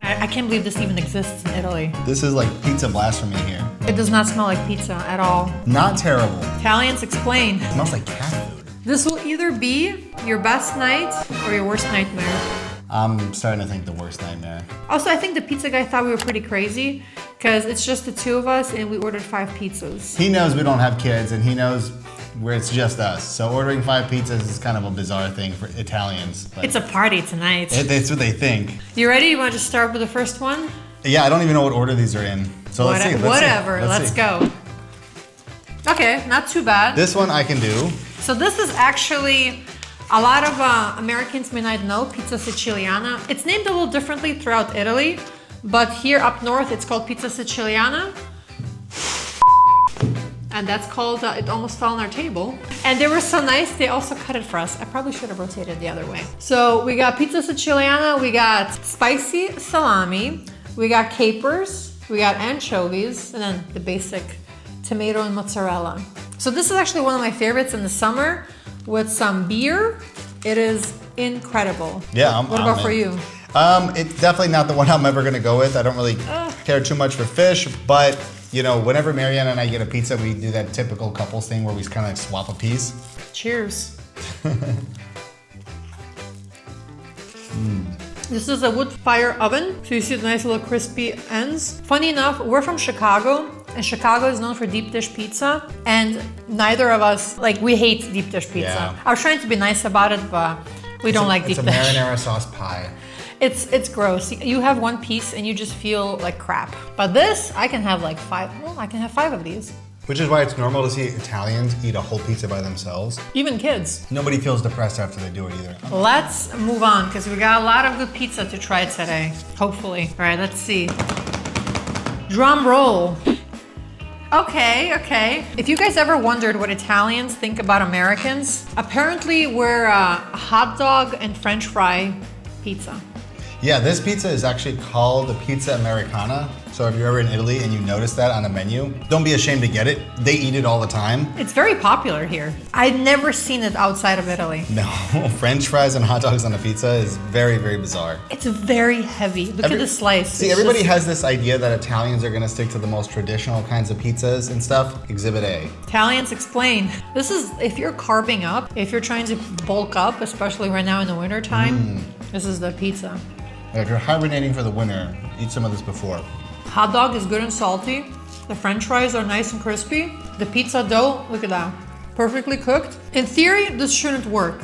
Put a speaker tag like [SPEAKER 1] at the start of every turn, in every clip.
[SPEAKER 1] I can't believe this even exists in Italy.
[SPEAKER 2] This is like pizza blasphemy here.
[SPEAKER 1] It does not smell like pizza at all.
[SPEAKER 2] Not terrible.
[SPEAKER 1] Italians, explain.
[SPEAKER 2] It smells like cat food.
[SPEAKER 1] This will either be your best night or your worst nightmare.
[SPEAKER 2] I'm starting to think the worst nightmare.
[SPEAKER 1] Also, I think the pizza guy thought we were pretty crazy because it's just the two of us and we ordered 5 pizzas.
[SPEAKER 2] He knows we don't have kids and he knows where it's just us. So ordering 5 pizzas is kind of a bizarre thing for Italians. But
[SPEAKER 1] It's a party tonight.
[SPEAKER 2] that's what they think.
[SPEAKER 1] You ready? You want to just start with the first one?
[SPEAKER 2] Yeah, I don't even know what order these are in. So let's see.
[SPEAKER 1] Whatever, let's go. Okay, not too bad.
[SPEAKER 2] This one I can do.
[SPEAKER 1] So this is actually, a lot of Americans may not know, pizza siciliana. It's named a little differently throughout Italy, but here up north it's called pizza siciliana. And that's called, it almost fell on our table. And they were so nice, they also cut it for us. I probably should have rotated the other way. So we got pizza siciliana, we got spicy salami, we got capers, we got anchovies, and then the basic tomato and mozzarella. So this is actually one of my favorites in the summer with some beer. It is incredible.
[SPEAKER 2] Yeah,
[SPEAKER 1] What about for you?
[SPEAKER 2] It's definitely not the one I'm ever gonna go with. I don't really care too much for fish, but you know, whenever Maryana and I get a pizza, we do that typical couples thing where we kind of like swap a piece.
[SPEAKER 1] Cheers. This is a wood fire oven, so you see the nice little crispy ends. Funny enough, we're from Chicago, and Chicago is known for deep dish pizza, and neither of us, like, we hate deep dish pizza.
[SPEAKER 2] Yeah.
[SPEAKER 1] I was trying to be nice about it, but we don't like deep dish.
[SPEAKER 2] It's a marinara sauce pie.
[SPEAKER 1] It's gross. You have one piece and you just feel like crap. But this, I can have like 5. Well, I can have 5 of these.
[SPEAKER 2] Which is why it's normal to see Italians eat a whole pizza by themselves.
[SPEAKER 1] Even kids.
[SPEAKER 2] Nobody feels depressed after they do it either.
[SPEAKER 1] Let's move on because we got a lot of good pizza to try today. Hopefully. All right, let's see. Drum roll. Okay. If you guys ever wondered what Italians think about Americans, apparently we're a hot dog and French fry pizza.
[SPEAKER 2] Yeah, this pizza is actually called the pizza americana. So if you're ever in Italy and you notice that on the menu, don't be ashamed to get it. They eat it all the time.
[SPEAKER 1] It's very popular here. I've never seen it outside of Italy.
[SPEAKER 2] No, French fries and hot dogs on a pizza is very, very bizarre.
[SPEAKER 1] It's very heavy. Look at the slice.
[SPEAKER 2] See, everybody has this idea that Italians are gonna stick to the most traditional kinds of pizzas and stuff. Exhibit A.
[SPEAKER 1] Italians, explain. This is, if you're carving up, if you're trying to bulk up, especially right now in the winter time, this is the pizza.
[SPEAKER 2] If you're hibernating for the winter, eat some of this before.
[SPEAKER 1] Hot dog is good and salty. The French fries are nice and crispy. The pizza dough, look at that. Perfectly cooked. In theory, this shouldn't work,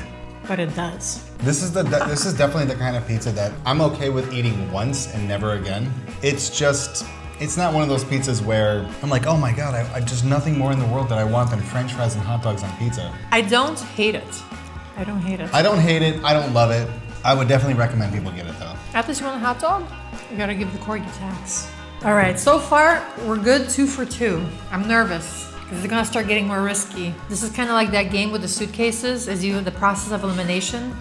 [SPEAKER 1] but it does.
[SPEAKER 2] This is definitely the kind of pizza that I'm okay with eating once and never again. It's not one of those pizzas where I'm like, oh my God, I just nothing more in the world that I want than French fries and hot dogs on pizza.
[SPEAKER 1] I don't hate it. I don't hate it.
[SPEAKER 2] I don't hate it, I don't love it. I would definitely recommend people get it though.
[SPEAKER 1] After you want a hot dog, you gotta give the corgi tax. All right, so far, we're good 2 for 2. I'm nervous, because it's gonna start getting more risky. This is kind of like that game with the suitcases, as you the process of elimination.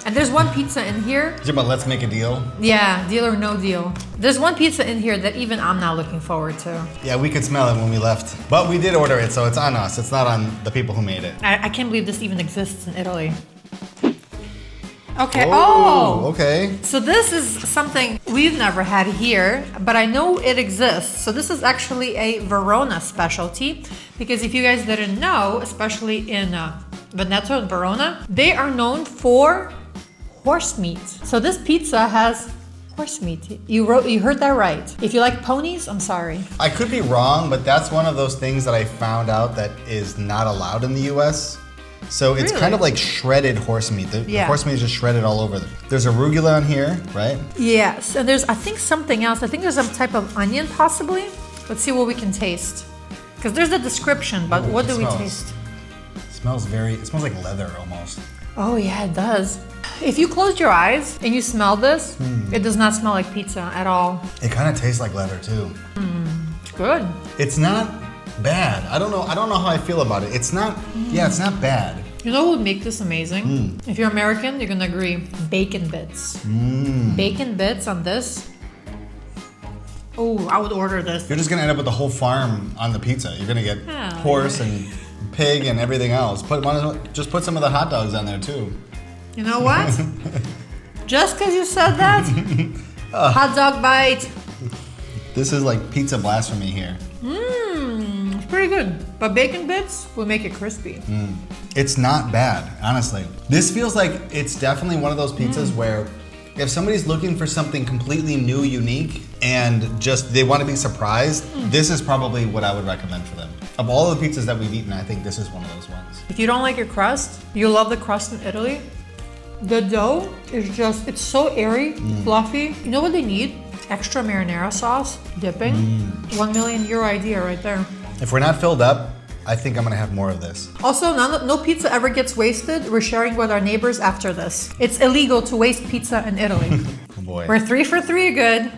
[SPEAKER 1] And there's one pizza in here.
[SPEAKER 2] Is it about let's make a deal?
[SPEAKER 1] Yeah, deal or no deal. There's one pizza in here that even I'm not looking forward to.
[SPEAKER 2] Yeah, we could smell it when we left. But we did order it, so it's on us. It's not on the people who made it.
[SPEAKER 1] I can't believe this even exists in Italy. Okay.
[SPEAKER 2] Okay.
[SPEAKER 1] So this is something we've never had here, but I know it exists. So this is actually a Verona specialty, because if you guys didn't know, especially in Veneto and Verona, they are known for horse meat. So this pizza has horse meat. You heard that right. If you like ponies, I'm sorry.
[SPEAKER 2] I could be wrong, but that's one of those things that I found out that is not allowed in the US. So it's kind of like shredded horse meat. The horse meat is just shredded all over. There's arugula on here, right? Yes,
[SPEAKER 1] and there's, I think, something else. I think there's some type of onion, possibly. Let's see what we can taste. Because there's a description, but what do we taste?
[SPEAKER 2] It smells like leather almost.
[SPEAKER 1] Oh yeah, it does. If you close your eyes and you smell this, it does not smell like pizza at all.
[SPEAKER 2] It kind of tastes like leather too.
[SPEAKER 1] It's good.
[SPEAKER 2] It's not bad. I don't know how I feel about it. It's not it's not bad.
[SPEAKER 1] You know what would make this amazing? If you're American, you're gonna agree. Bacon bits. Bacon bits on this. Oh, I would order this.
[SPEAKER 2] You're just gonna end up with the whole farm on the pizza. You're gonna get horse and pig and everything else. Just put some of the hot dogs on there too.
[SPEAKER 1] You know what? Just because you said that, Hot dog bite.
[SPEAKER 2] This is like pizza blasphemy here.
[SPEAKER 1] It's pretty good. But bacon bits will make it crispy.
[SPEAKER 2] It's not bad, honestly. This feels like it's definitely one of those pizzas where if somebody's looking for something completely new, unique, and just they want to be surprised, this is probably what I would recommend for them. Of all the pizzas that we've eaten, I think this is one of those ones.
[SPEAKER 1] If you don't like your crust, you love the crust in Italy. The dough is just, it's so airy, fluffy. You know what they need? Extra marinara sauce, dipping. 1 million euro idea right there.
[SPEAKER 2] If we're not filled up, I think I'm gonna have more of this.
[SPEAKER 1] Also, no pizza ever gets wasted. We're sharing with our neighbors after this. It's illegal to waste pizza in Italy.
[SPEAKER 2] Oh boy.
[SPEAKER 1] We're 3 for 3 good.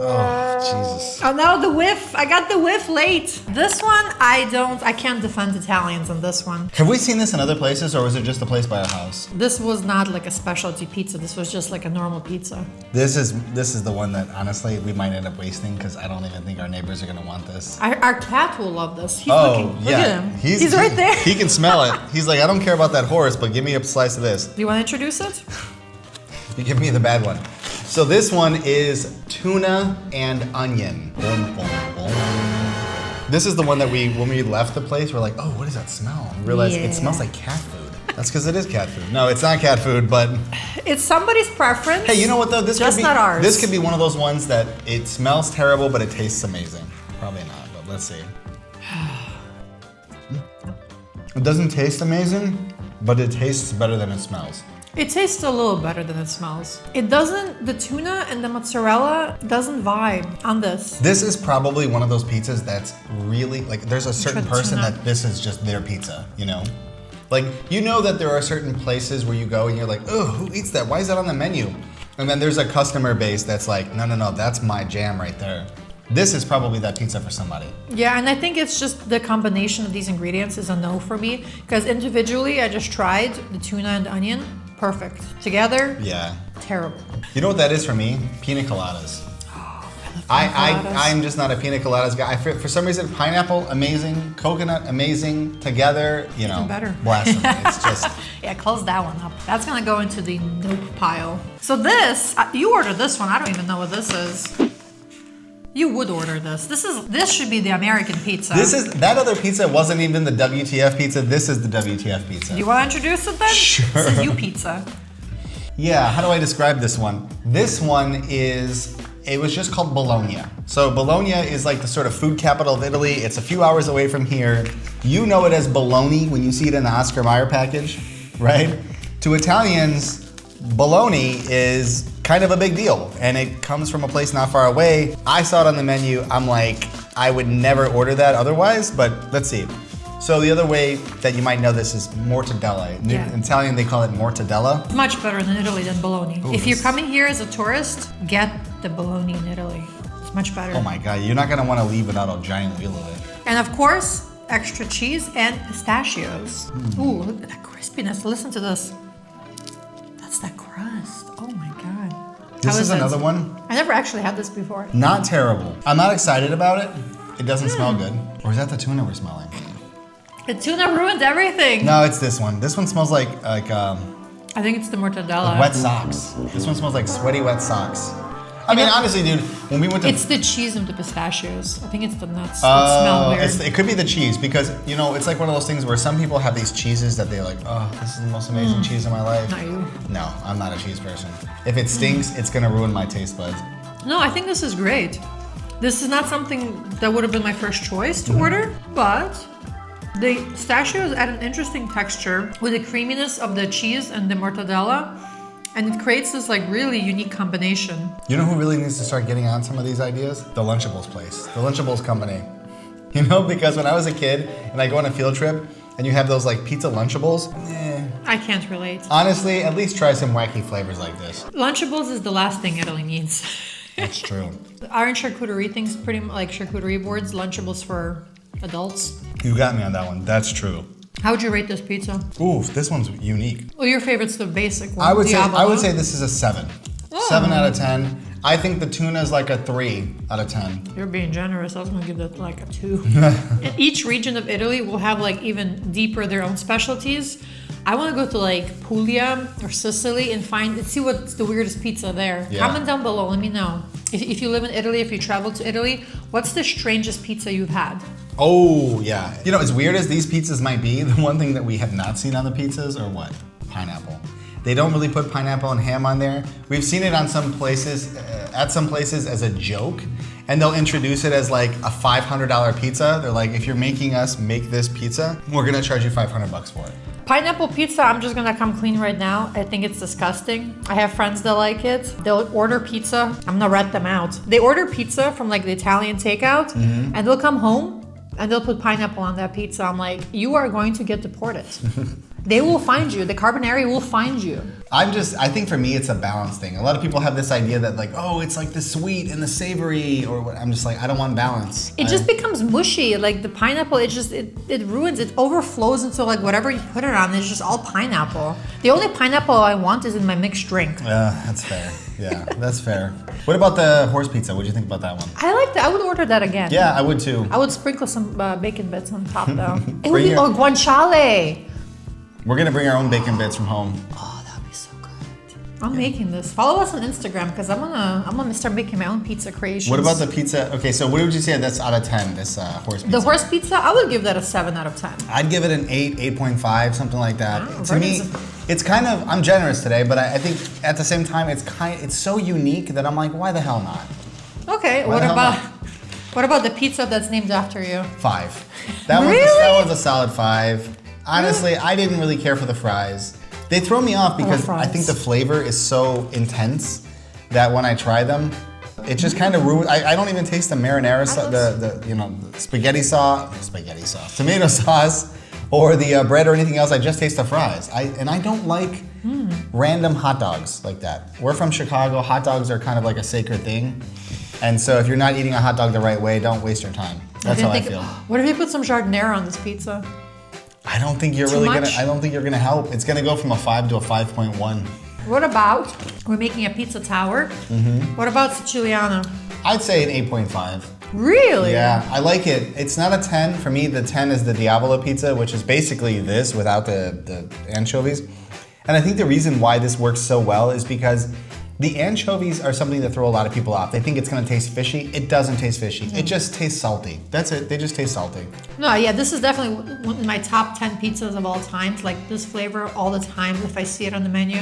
[SPEAKER 2] Oh, Jesus.
[SPEAKER 1] Oh no, the whiff. I got the whiff late. This one, I can't defend Italians on this one.
[SPEAKER 2] Have we seen this in other places, or was it just a place by our house?
[SPEAKER 1] This was not like a specialty pizza. This was just like a normal pizza.
[SPEAKER 2] This is the one that honestly we might end up wasting because I don't even think our neighbors are gonna want this.
[SPEAKER 1] Our cat will love this. He's looking. Look at him. He's right there.
[SPEAKER 2] He can smell it. He's like, I don't care about that horse, but give me a slice of this.
[SPEAKER 1] Do you want to introduce it?
[SPEAKER 2] You give me the bad one. So this one is tuna and onion. Boom, boom, boom. This is the one that when we left the place, we're like, oh, what does that smell? We realized it smells like cat food. That's because it is cat food. No, it's not cat food, but
[SPEAKER 1] it's somebody's preference.
[SPEAKER 2] hey, you know what though? This
[SPEAKER 1] just
[SPEAKER 2] could be
[SPEAKER 1] not ours.
[SPEAKER 2] This could be one of those ones that it smells terrible, but it tastes amazing. Probably not, but let's see. It doesn't taste amazing, but it tastes better than it smells.
[SPEAKER 1] It tastes a little better than it smells. It doesn't, the tuna and the mozzarella doesn't vibe on this.
[SPEAKER 2] This is probably one of those pizzas that's really, like, there's a certain person that this is just their pizza, you know? Like, you know that there are certain places where you go and you're like, oh, who eats that? Why is that on the menu? And then there's a customer base that's like, no, that's my jam right there. This is probably that pizza for somebody.
[SPEAKER 1] Yeah, and I think it's just the combination of these ingredients is a no for me. Because individually, I just tried the tuna and onion. Perfect. Together,
[SPEAKER 2] yeah,
[SPEAKER 1] terrible.
[SPEAKER 2] You know what that is for me? Pina coladas.
[SPEAKER 1] Oh, I love pina coladas.
[SPEAKER 2] I'm just not a pina coladas guy. For some reason, pineapple, amazing. Coconut, amazing. Together, you know,
[SPEAKER 1] even better.
[SPEAKER 2] Blasphemy. It's just...
[SPEAKER 1] Yeah, close that one up. That's gonna go into the nope pile. So this, you ordered this one. I don't even know what this is. You would order this. This should be the American pizza.
[SPEAKER 2] That other pizza wasn't even the WTF pizza. This is the WTF pizza.
[SPEAKER 1] You want to introduce it then?
[SPEAKER 2] Sure.
[SPEAKER 1] This is you pizza.
[SPEAKER 2] Yeah, how do I describe this one? This one it was just called Bologna. So Bologna is like the sort of food capital of Italy. It's a few hours away from here. You know it as bologna when you see it in the Oscar Mayer package, right? To Italians, bologna is kind of a big deal, and it comes from a place not far away. I saw it on the menu. I'm like, I would never order that otherwise, but let's see. So the other way that you might know this is mortadella. In Italian, they call it mortadella.
[SPEAKER 1] It's much better in Italy than bologna.
[SPEAKER 2] Ooh,
[SPEAKER 1] if you're coming here as a tourist, get the bologna in Italy. It's much better.
[SPEAKER 2] Oh my God, you're not gonna wanna leave without a giant wheel of it.
[SPEAKER 1] And of course, extra cheese and pistachios. Ooh, look at that crispiness. Listen to this. That's that crust. Oh my God.
[SPEAKER 2] This is another one.
[SPEAKER 1] I never actually had this before.
[SPEAKER 2] Not terrible. I'm not excited about it. It doesn't smell good. Or is that the tuna we're smelling?
[SPEAKER 1] The tuna ruined everything.
[SPEAKER 2] No, it's this one. This one smells like
[SPEAKER 1] I think it's the mortadella.
[SPEAKER 2] wet socks. This one smells like sweaty wet socks. I mean, honestly, dude, when we went to...
[SPEAKER 1] It's the cheese and the pistachios. I think it's the nuts that smell weird.
[SPEAKER 2] It could be the cheese because, you know, it's like one of those things where some people have these cheeses that they're like, oh, this is the most amazing cheese in my life.
[SPEAKER 1] Not you.
[SPEAKER 2] No, I'm not a cheese person. If it stinks, it's gonna ruin my taste buds.
[SPEAKER 1] No, I think this is great. This is not something that would have been my first choice to order, but the pistachios add an interesting texture with the creaminess of the cheese and the mortadella, and it creates this like really unique combination.
[SPEAKER 2] You know who really needs to start getting on some of these ideas? The Lunchables place, the Lunchables company. You know, because when I was a kid and I go on a field trip and you have those like pizza Lunchables,
[SPEAKER 1] I can't relate.
[SPEAKER 2] honestly, at least try some wacky flavors like this.
[SPEAKER 1] Lunchables is the last thing Italy needs.
[SPEAKER 2] That's true.
[SPEAKER 1] Aren't charcuterie things pretty much like charcuterie boards, Lunchables for adults?
[SPEAKER 2] You got me on that one. That's true.
[SPEAKER 1] How would you rate this pizza?
[SPEAKER 2] Ooh, this one's unique.
[SPEAKER 1] Well, your favorite's the basic one.
[SPEAKER 2] I would say this is a 7.
[SPEAKER 1] Oh.
[SPEAKER 2] 7 out of 10. I think the tuna is like a 3 out of 10.
[SPEAKER 1] You're being generous. I was gonna give that like a 2. And each region of Italy will have like even deeper their own specialties. I want to go to like Puglia or Sicily and see what's the weirdest pizza there.
[SPEAKER 2] Yeah.
[SPEAKER 1] Comment down below. Let me know. If you live in Italy, if you travel to Italy, what's the strangest pizza you've had?
[SPEAKER 2] Oh, yeah. You know, as weird as these pizzas might be, the one thing that we have not seen on the pizzas are what? Pineapple. They don't really put pineapple and ham on there. We've seen it on some places, at some places as a joke, and they'll introduce it as like a $500 pizza. They're like, if you're making us make this pizza, we're gonna charge you $500 for it.
[SPEAKER 1] Pineapple pizza, I'm just gonna come clean right now. I think it's disgusting. I have friends that like it. They'll order pizza. I'm gonna rat them out. They order pizza from like the Italian takeout, and they'll come home and they'll put pineapple on that pizza. I'm like, you are going to get deported. They will find you. The Carbonari will find you.
[SPEAKER 2] I think for me, it's a balance thing. A lot of people have this idea that like, oh, it's like the sweet and the savory, or what. I'm just like, I don't want balance.
[SPEAKER 1] It just becomes mushy. Like the pineapple, it ruins, it overflows into like whatever you put it on. It's just all pineapple. The only pineapple I want is in my mixed drink.
[SPEAKER 2] That's fair. Yeah, that's fair. What about the horse pizza? What do you think about that one?
[SPEAKER 1] I like that. I would order that again.
[SPEAKER 2] Yeah, I would too.
[SPEAKER 1] I would sprinkle some bacon bits on top though. It would be guanciale.
[SPEAKER 2] We're gonna bring our own bacon bits from home.
[SPEAKER 1] Oh, that'd be so good. I'm making this. Follow us on Instagram because I'm gonna start making my own pizza creations.
[SPEAKER 2] What about the pizza? Okay, so what would you say that's out of 10? This horse pizza.
[SPEAKER 1] The horse pizza, I would give that a 7 out of 10.
[SPEAKER 2] I'd give it an 8, 8.5, something like that.
[SPEAKER 1] Wow,
[SPEAKER 2] to me, it's kind of, I'm generous today, but I think at the same time, it's so unique that I'm like, why the hell not?
[SPEAKER 1] Okay, what about the pizza that's named after you?
[SPEAKER 2] 5. That was a solid 5. Honestly, I didn't really care for the fries. They throw me off because I think the flavor is so intense that when I try them, it just kind of ruins. I don't even taste the marinara sauce, the spaghetti sauce, tomato sauce, or the bread or anything else. I just taste the fries. I don't like random hot dogs like that. We're from Chicago. Hot dogs are kind of like a sacred thing. And so if you're not eating a hot dog the right way, don't waste your time. That's how I feel.
[SPEAKER 1] What if you put some giardiniera on this pizza?
[SPEAKER 2] I don't think you're gonna help. It's gonna go from a 5 to a 5.1.
[SPEAKER 1] What about, we're making a pizza tower. What about siciliana?
[SPEAKER 2] I'd say an 8.5.
[SPEAKER 1] Really?
[SPEAKER 2] Yeah, I like it. It's not a 10. For me, the 10 is the Diavolo pizza, which is basically this without the anchovies. And I think the reason why this works so well is because the anchovies are something that throw a lot of people off. They think it's gonna taste fishy. It doesn't taste fishy. It just tastes salty. That's it, they just taste salty.
[SPEAKER 1] No, yeah, this is definitely one of my top 10 pizzas of all time. Like this flavor all the time if I see it on the menu.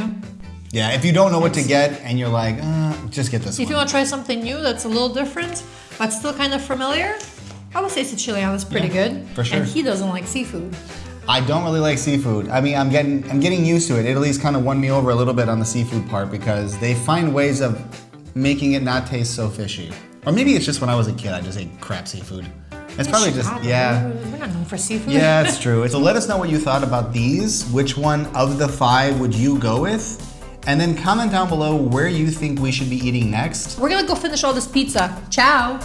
[SPEAKER 2] Yeah, if you don't know what to get and you're like, just get this one.
[SPEAKER 1] If you wanna try something new that's a little different, but still kind of familiar, I would say Siciliana is pretty good.
[SPEAKER 2] For sure.
[SPEAKER 1] And he doesn't like seafood.
[SPEAKER 2] I don't really like seafood. I mean, I'm getting used to it. Italy's kind of won me over a little bit on the seafood part because they find ways of making it not taste so fishy. Or maybe it's just when I was a kid, I just ate crap seafood. It's probably just, yeah.
[SPEAKER 1] We're not known for seafood.
[SPEAKER 2] Yeah, it's true. So let us know what you thought about these. Which one of the 5 would you go with? And then comment down below where you think we should be eating next.
[SPEAKER 1] We're gonna go finish all this pizza. Ciao.